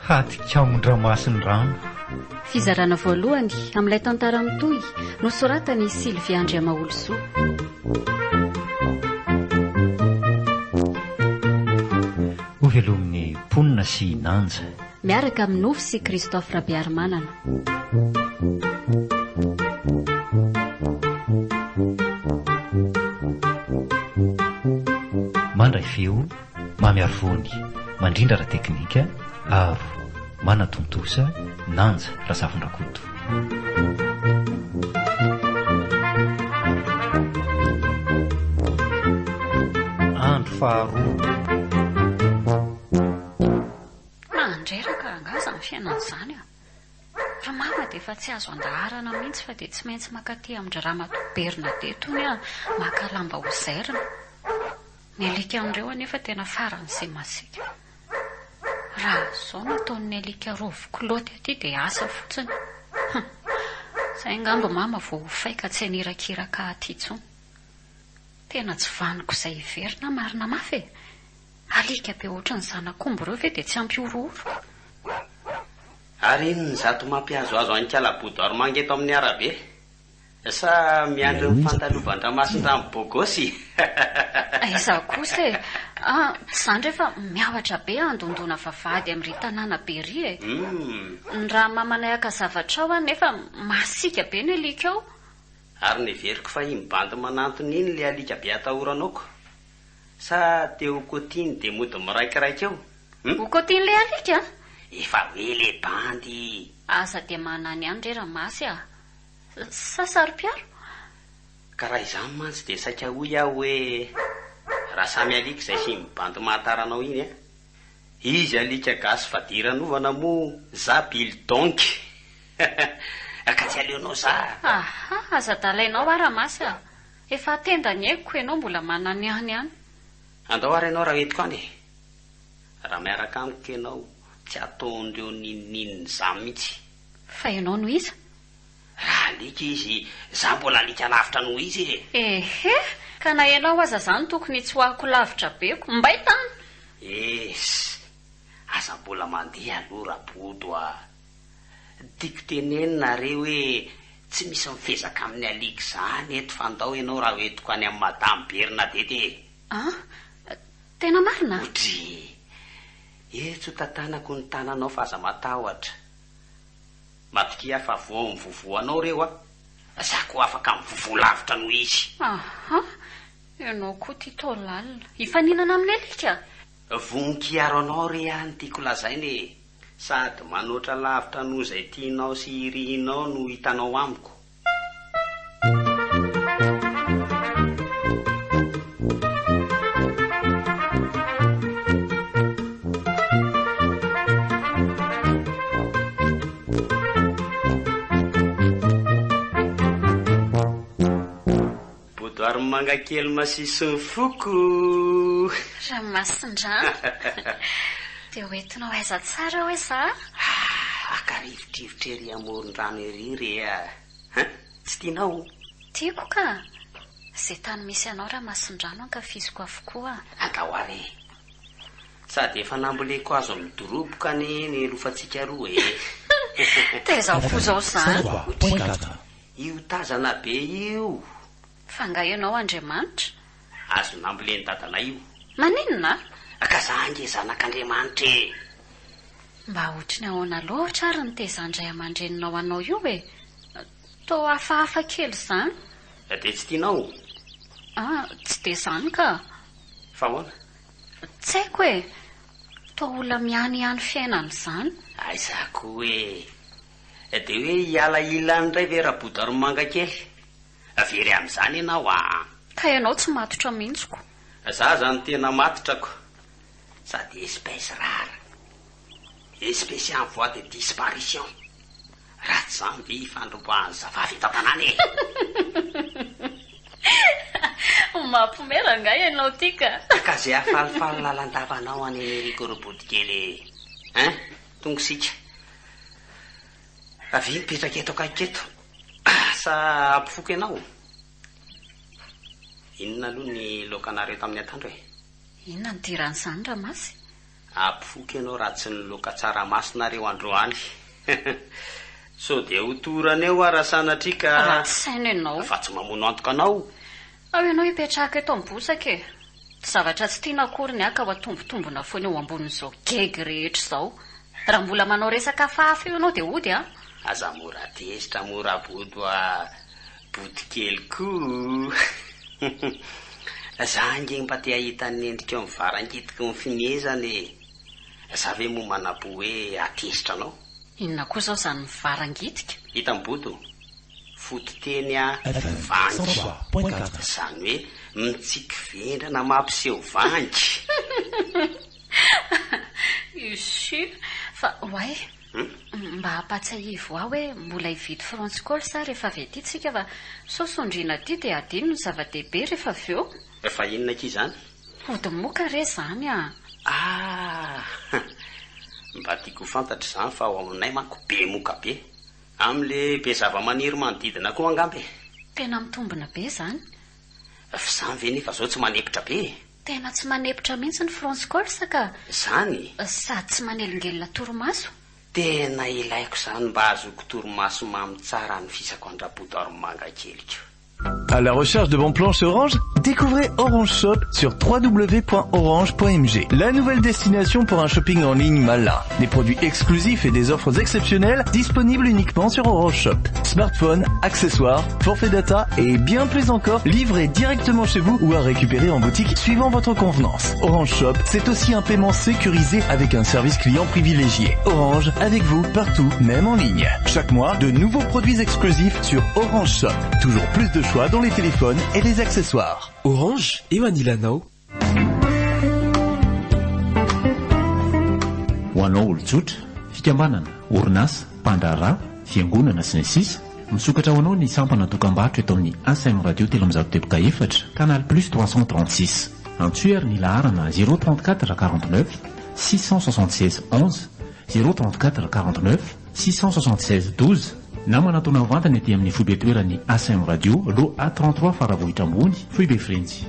Hatikaon-dramasin'ny rano. Fizarana voalohany amin'ilay tantara mitohy nosoratany Sylvia Andriamaolosoa. Ho velomin'ny mponina sy nanja. Miaraka amin'ny Nofy sy Christophe Rabiarimanana. Mandray feo, mamiaro vony, mandrindra teknika, aro, manatontosa, nanja, Razafin-Drakoto. Andro faharoa. Mandreraka angaza ny fiainana izany a. Raha mama dia efa tsy azo andaharana mihitsy fa dia tsy maintsy makaty amin'ny Ramatoa Bernadette ony a maka lamba ho zairina. Ny alika amin'ireo anefa tena faran'izay masika. Raha izao nataon'ny alika rovoko loty aty dia asa fotsiny. Izay angamba mama vao faika tsy anirakiraka aty intsony. Tena tsy vaniko izay iverina marina mafy. Alika be ohatran'ny zanak'omby ireo ve dia tsy ampiorooro. Ary iny ny zato mampiazoazo any kalabodo mangeto amin'ny arabe. Sa miandry ny fantalovandra-masin-drano bogosy. Izaho kosa e. Izany rehefa miavatra be andondona vavahady amin'ry tanàna Bery e. Ny raha mamanayaka zavatra ao nefa masika be ny alika ao. Ary neveriko fa iny bandy manantony iny le alika be atahoranako. Sa teo Kotiny dia mody miraikiraika eo. Ho Kotiny le alika? Efa hoe le bandy. Asa dia manany any rera masy a. Sa saro-piaro? Ka raha izany mantsy dia saika hoy aho hoe raha samy alika izay sy mibandy mahataranao iny a. Izy alika gasy fadiran'ovana moa za bilidonky. Ka tsy aleonao za. Aza dalainao ara masy a. Efa tendany haiko ianao mbola manany any any. Andao ary ianao raha entiko any. Raha miaraka amiko ianao tsy ataon'ireo ninininy za mihitsy. Fa ianao no iza? Raha alika izy, za mbola alika lavitra noho izy e. Ehe, ka na ianao aza zany tokony tsy hoako lavitra beko, mbay tany. Aza mbola mandeha aloha rabodo a. Tiako tenenina re hoe tsy misy mifezaka amin'ny alika zany eto fa andao ianao raha hoentiko any amin'ny Madame Bernadette. Tena marina? Otry, etso tantanako ny tananao fa aza matahotra. Matokia fa voa mivovoanao reo a. Zako afaka mivovo lavitra noho izy. Ianao koa ty taolalina. Hifaninana amin'ny alika? Voninkiaro anao re any tiako lazainy. Sady manoatra lavitra noho izay tianao sy irianao no hitanao amiko. Bodoary mangakely masisy foko. Ramasin-drano. Dia hoentinao aiza tsara hoe za? Akarivotrivitra ery amoron-drano ery re a. Tsy tianao? Tiako ka. Izay tany misy anao Ramasin-drano ankafiziko avokoa. Andao ary. Sady efa namboleko azo midoroboka ny lofantsika roa e. Tezao fo zao zany. Io tazana be io. Fa nga ianao Andriamanitra? Azo namboleny dadana io. Maninona? Ka za ange zanak'Andriamanitra e. Mba ohatriny ahoana loatra ary ny tezandray aman-dreninao anao io e. Tô hafahafa kely zany. Dia tsy tianao? Tsy dia zany ka. Fa hoana? Tsy haiko e. Tô olona miany fiainana izany. Aizako hoe dia hoe hiala ilany indray ve rabodo mangakely. Avery amin'izany ianao a. Ka ianao tsy matotra mihitsiko. Za zany tena matotrako. Sady espèce rare. Espèce en voie de disparition. Raha tsy zany ve fandroboahan'ny zava vita tanàna e. Mampomera nga ianao tika. Ka zay afalifaly lalandavanao any Enrico Robodikely. Tonga sika. Avy mipetraka eto akaiketo. Sa ampifoky ianao? Inona aloha ny laokanareo tamin'ny atoandro e? Inona ny diran'izany Ramasy? Ampifoky ianao raha tsy niloka tsara masonareo androany. So dia hotorana eo raha sanatrika. Ratsy saina ianao. Fa tsy mamono antoka anao. Ao ianao hipetraka eto am-bosaka e. Zavatra tsy tiana akory ny aka ho atombotombona foana eo ambonin'izao gegy rehetra izao. Raha mbola manao resaka fafy io ianao dia hody a. Aza mora tezitra mora bodo body kely koa. Za ange mba te ahita ny endrika eo mivarangitiky ny finezany. Za ve mo manabo hoe atezitra anao? Inona koa zao zany mivarangitika? Hita mibodo fototeny vangy. Zany hoe mitsiky vendrana mampiseho vangy. Izy fa oay mba hampatsahivo aho hoe mbola hividy franskol sa rehefa avy aty tsika fa sosondriana aty dia adino ny zava-dehibe rehefa avy eo. Efa inona aky zany? Ody moka re zany a. Mba tiako fantatra zany fa ao aminay manko be moka be. Am'le be zava-maniry manodidina koa angambe. Tena mitombina be zany. Fa zany ve nefa zao tsy manepitra be? Tena tsy manepitra mihitsy ny franskol saka. Zany? Sady tsy manelingelina torimaso. Tena ilaiko zany mba azoko torimaso mamy tsara ny fisako andraboto aromanga keliko. À la recherche de bons plans chez Orange, découvrez Orange Shop sur www.orange.mg. La nouvelle destination pour un shopping en ligne malin. Des produits exclusifs et des offres exceptionnelles disponibles uniquement sur Orange Shop. Smartphones, accessoires, forfait data et bien plus encore livrés directement chez vous ou à récupérer en boutique suivant votre convenance. Orange Shop, c'est aussi un paiement sécurisé avec un service client privilégié. Orange, avec vous partout, même en ligne. Chaque mois, de nouveaux produits exclusifs sur Orange Shop. Toujours plus de choix dans les téléphones et les accessoires. Orange eo anilanao. Ho anao olon-tsotra, fikambanana, orinasa, mpandraharaha, fiangonana sy ny sisa, misokatra ho anao ny sampana dokam-barotra eto amin'ny ASM Radio Telo amby zato teboka efatra, Canal Plus 336. Antsoer ny laharana 034 49 676 11 034 49 676 12 na manatona vantany ety amin'ny foibe toerany ASM Radio lo A33 faravohitra ambony Foibe Frenzy.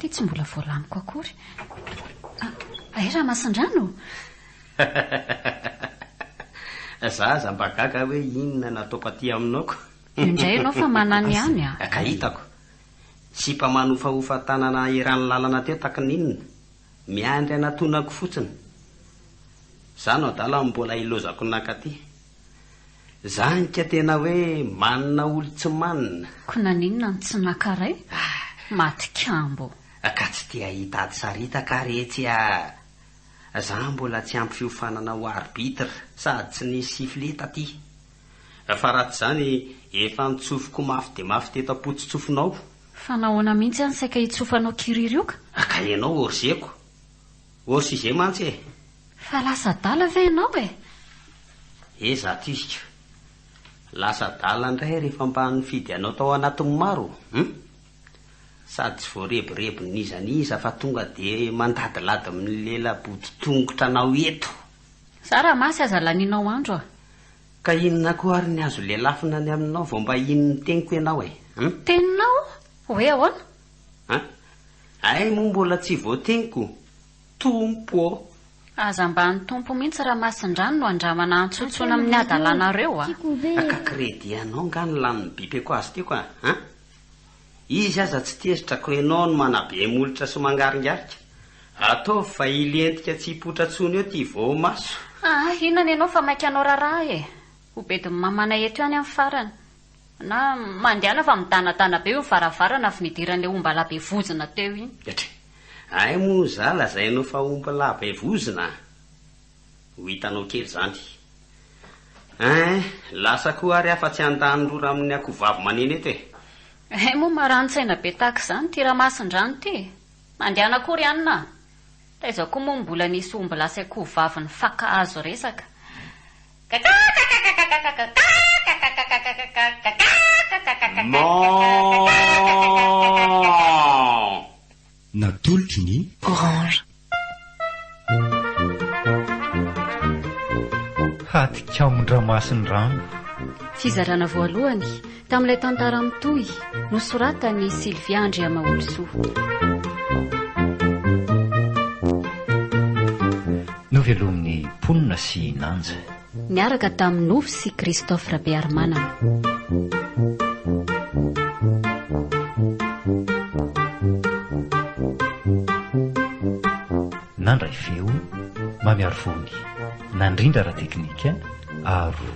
Tsy mbola voalaniko akory. Raha Masindrano. Zaza mba gaga hoe inona nataopaty aminao. Indray ianao fa manany ihany a. Ka hitako. Tsy mpamanofahofa tanana iran'ny lalana teo takininona. Miandry anatonako fotsiny. Zano adala mbola ilozako nakaty. Zanika tena hoe manina olo tsy manina. Ko naninona ny tsy nakaray? Maty kambo. Ka tsy te ahita ady sarita ka retsy a. Za mbola tsy ampy fiofanana ho arbitra sady tsy nisy sifleta aty. Fa raha tsy zany efa nitsofoko mafy de mafy teto apotsitsofinao. Fa nahoana mihitsy any saika hitsofanao kiriry io ka? Ka ianao orzeko. Orsy izay mantsy e. Fa lasa dala ve ianao e? Zato izika. Lasa dala indray rehefa mba nifidy anao tao anatin'ny maro. Sady tsy voareborebo nizaniza fa tonga de mandadilady amin'ny lela body tongotra anao eto. Sara masy aza laninao andro a. Ka inona koa ary ny azo lelafina ny aminao vao mba inony teniko ianao e? Teninao? Hoe ahoana? Ay moa mbola tsy voateniko. Tompo. Aza mba ny tompo mihitsy raha Masindrano no andramana antsotsona amin'ny adalanareo a. Ka kredi anao nga ny laniny bipeko azy tiako a. Izy aza tsy tezitrako ianao no manabe molotra sy mangaringarika. Atao fa ilentika tsy hipotra tsony eo ty vao maso. Inona ianao fa maika anao raharaha e. Ho bediny mamana eto ihany amin'ny farany. Na mandehana fa midanadana be io varavarana avy nidiran'ilay omba lava evozina teo iny. Ay moa za lazainao fa omba lava evozina. Ho hitanao kely zany. Lasa koa ary afa tsy andany rora amin'ny akovavy maneny eto e. Moa marantsaina be tahaka izany ty raha Masindrano ty. Mandehana akory ihany na. izao koa moa mbola nisy omby lasa akoho vaviny fakahazo resaka. natolotry ny Orange. hatikaon-dramasin'ny rano. Fizarana voalohany tamin'ilay tantara mitohy nosoratany Sylvia Andriamaolosoa. Novelomin'ny Ponina sy Nanja. Niaraka tamin'ny Novy sy Christophe Rabearmanana. Nandray feo, mamiaro fony, nandrindra raha teknika, aro,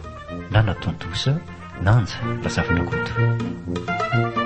nanatontosa, Nanja Rasafindrakoto.